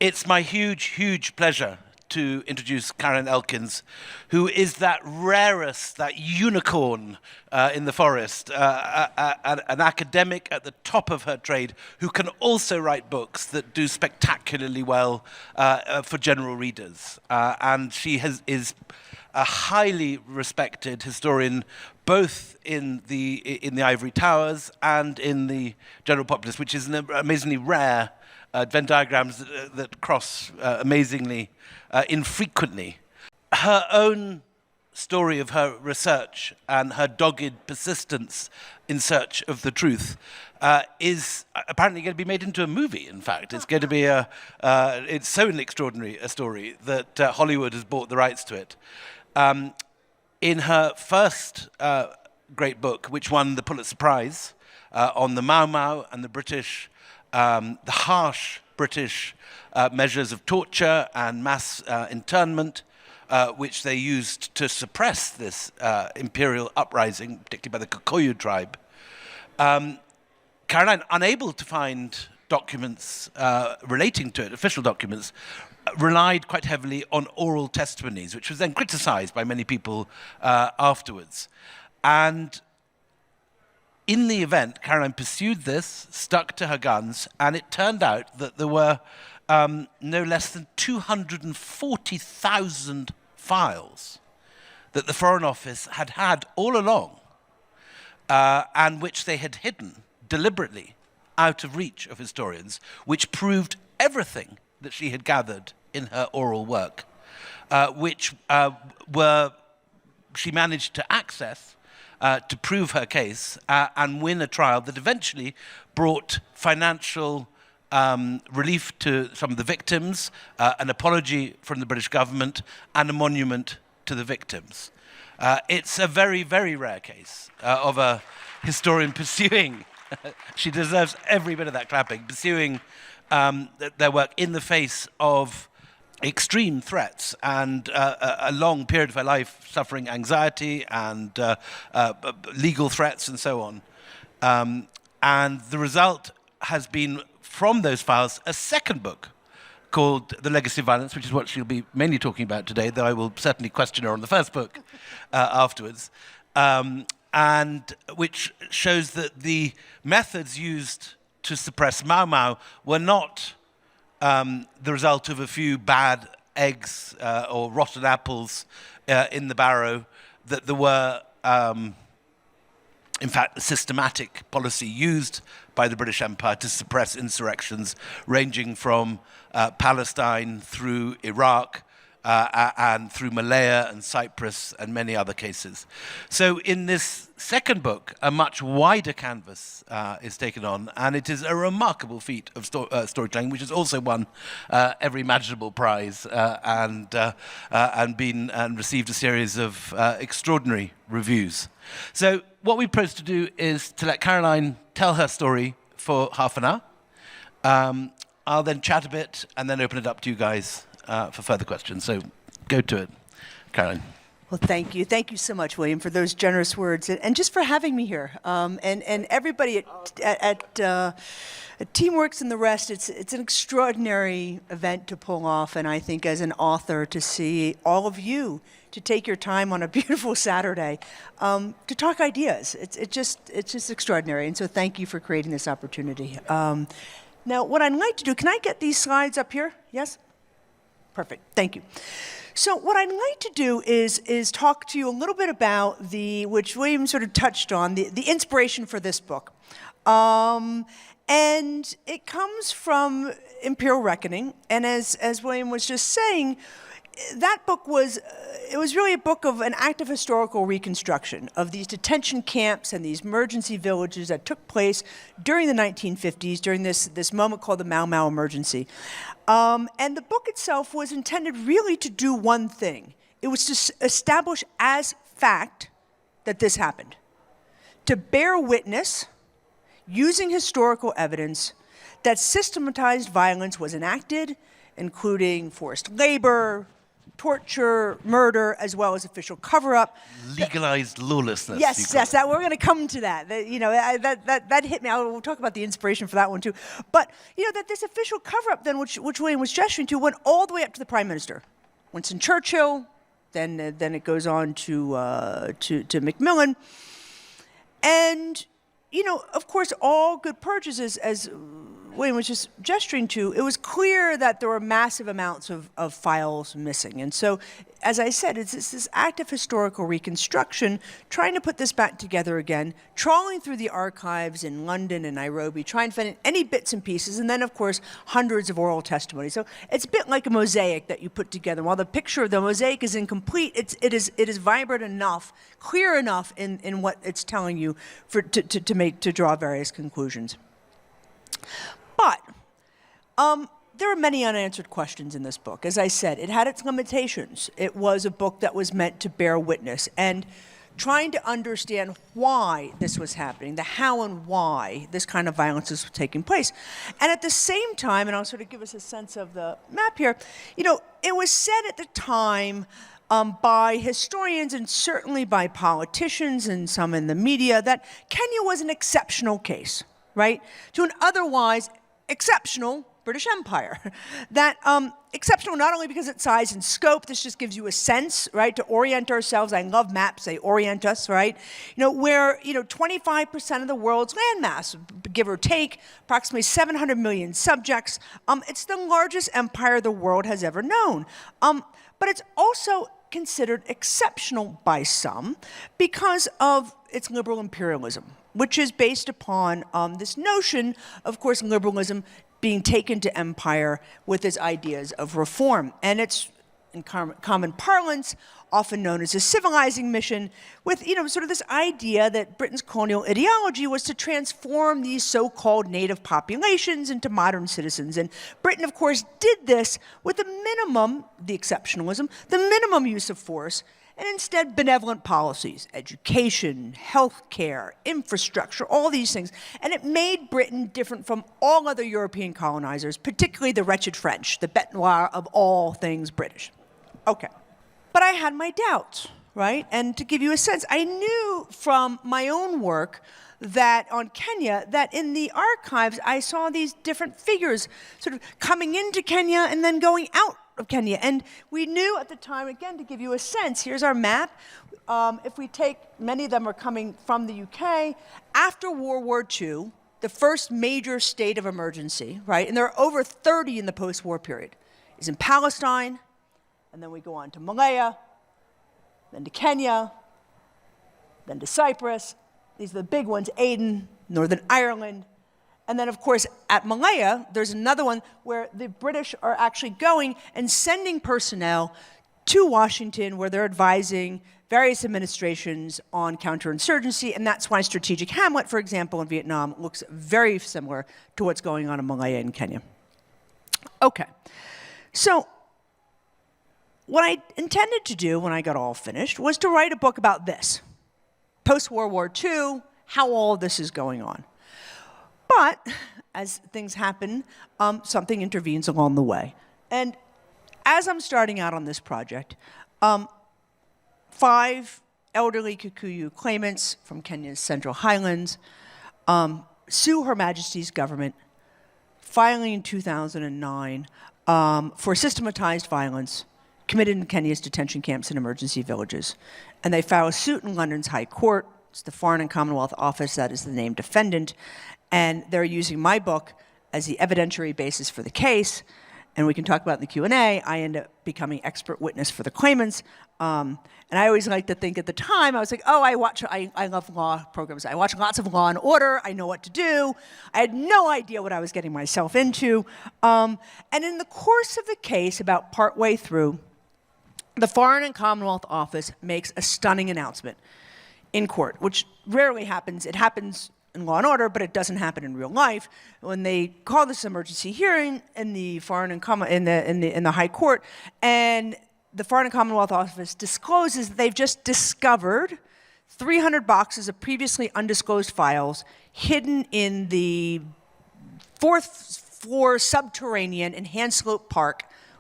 It's my huge pleasure to introduce Caroline Elkins, who is that rarest, that unicorn in the forest, an academic at the top of her trade who can also write books that do spectacularly well for general readers. And she is a highly respected historian both in the ivory towers and in the general populace, which is an amazingly rare Venn diagrams that cross amazingly infrequently. Her own story of her research and her dogged persistence in search of the truth is apparently going to be made into a movie, in fact. It's going to be it's so extraordinary a story that Hollywood has bought the rights to it. In her first great book, which won the Pulitzer Prize, on the Mau Mau and the British, the harsh British measures of torture and mass internment, which they used to suppress this imperial uprising, particularly by the Kikoyu tribe. Caroline, unable to find documents relating to it, official documents, relied quite heavily on oral testimonies, which was then criticized by many people afterwards. And in the event, Caroline pursued this, stuck to her guns, and it turned out that there were no less than 240,000 files that the Foreign Office had had all along, and which they had hidden deliberately out of reach of historians, which proved everything that she had gathered in her oral work, which she managed to access to prove her case and win a trial that eventually brought financial relief to some of the victims, an apology from the British government, and a monument to the victims. It's a very, very rare case of a historian pursuing, she deserves every bit of that clapping, pursuing their work in the face of extreme threats and a long period of her life suffering anxiety and legal threats and so on. And the result has been, from those files, a second book called The Legacy of Violence, which is what she'll be mainly talking about today, though I will certainly question her on the first book afterwards, and which shows that the methods used to suppress Mau Mau were not the result of a few bad eggs or rotten apples in the barrow, that there were, in fact, a systematic policy used by the British Empire to suppress insurrections ranging from Palestine through Iraq and through Malaya and Cyprus and many other cases. So in this second book, a much wider canvas is taken on, and it is a remarkable feat of storytelling, which has also won every imaginable prize and received a series of extraordinary reviews. So what we propose to do is to let Caroline tell her story for half an hour. I'll then chat a bit and then open it up to you guys for further questions. So go to it, Caroline. Well, thank you. Thank you so much, William, for those generous words, and just for having me here. And everybody at Teamworks and the rest, it's an extraordinary event to pull off, and I think as an author to see all of you to take your time on a beautiful Saturday to talk ideas. It's just extraordinary, and so thank you for creating this opportunity. Now, what I'd like to do, can I get these slides up here? Yes? Perfect. Thank you. So what I'd like to do is talk to you a little bit about which William sort of touched on, the inspiration for this book. And it comes from Imperial Reckoning, and as William was just saying, that book was really a book of an active historical reconstruction of these detention camps and these emergency villages that took place during the 1950s, during this moment called the Mau Mau emergency. And the book itself was intended really to do one thing. It was to establish as fact that this happened, to bear witness using historical evidence that systematized violence was enacted, including forced labor, torture, murder, as well as official cover-up. Legalized lawlessness. Yes, that we're going to come to that. That hit me. We'll talk about the inspiration for that one too. But that this official cover-up, then, which William was gesturing to, went all the way up to the Prime Minister, Winston Churchill. Then it goes on to Macmillan, and of course, all good purchases, as William was just gesturing to, it was clear that there were massive amounts of files missing. And so, as I said, it's this act of historical reconstruction, trying to put this back together again, trawling through the archives in London and Nairobi, trying to find any bits and pieces, and then, of course, hundreds of oral testimonies. So it's a bit like a mosaic that you put together. While the picture of the mosaic is incomplete, it is vibrant enough, clear enough in what it's telling you to draw various conclusions. But there are many unanswered questions in this book. As I said, it had its limitations. It was a book that was meant to bear witness, and trying to understand why this was happening, the how and why this kind of violence was taking place. And at the same time, and I'll sort of give us a sense of the map here, it was said at the time by historians and certainly by politicians and some in the media that Kenya was an exceptional case, right, to an otherwise exceptional British Empire. That exceptional not only because of its size and scope, this just gives you a sense, right, to orient ourselves. I love maps, they orient us, right? Where 25% of the world's landmass, give or take, approximately 700 million subjects. It's the largest empire the world has ever known. But it's also considered exceptional by some because of its liberal imperialism, which is based upon this notion, of course, liberalism being taken to empire with its ideas of reform. And it's, in common parlance, often known as a civilizing mission, with sort of this idea that Britain's colonial ideology was to transform these so-called native populations into modern citizens. And Britain, of course, did this with the minimum, the exceptionalism, the minimum use of force, and instead benevolent policies, education, healthcare, infrastructure, all these things. And it made Britain different from all other European colonizers, particularly the wretched French, the bête noire of all things British. Okay. But I had my doubts, right? And to give you a sense, I knew from my own work that on Kenya, that in the archives, I saw these different figures sort of coming into Kenya and then going out of Kenya. And we knew at the time, again, to give you a sense, here's our map. If we take, many of them are coming from the UK, after World War II, the first major state of emergency, right, and there are over 30 in the post-war period, is in Palestine, and then we go on to Malaya, then to Kenya, then to Cyprus. These are the big ones, Aden, Northern Ireland. And then, of course, at Malaya, there's another one where the British are actually going and sending personnel to Washington where they're advising various administrations on counterinsurgency, and that's why Strategic Hamlet, for example, in Vietnam, looks very similar to what's going on in Malaya and Kenya. Okay, so what I intended to do when I got all finished was to write a book about this, post-World War II, how all this is going on. But as things happen, something intervenes along the way. And as I'm starting out on this project, 5 elderly Kikuyu claimants from Kenya's Central Highlands sue Her Majesty's government, filing in 2009 for systematized violence committed in Kenya's detention camps and emergency villages. And they file a suit in London's High Court. It's the Foreign and Commonwealth Office that is the named defendant. And they're using my book as the evidentiary basis for the case. And we can talk about in the Q&A. I end up becoming expert witness for the claimants. And I always like to think at the time, I was like, oh, I love law programs. I watch lots of Law and Order. I know what to do. I had no idea what I was getting myself into. And in the course of the case, about partway through, the Foreign and Commonwealth Office makes a stunning announcement in court, which rarely happens. It happens in Law and Order, but it doesn't happen in real life. When they call this emergency hearing in the in the High Court, and the Foreign and Commonwealth Office discloses that they've just discovered 300 boxes of previously undisclosed files hidden in the 4th floor subterranean in Hanslope Park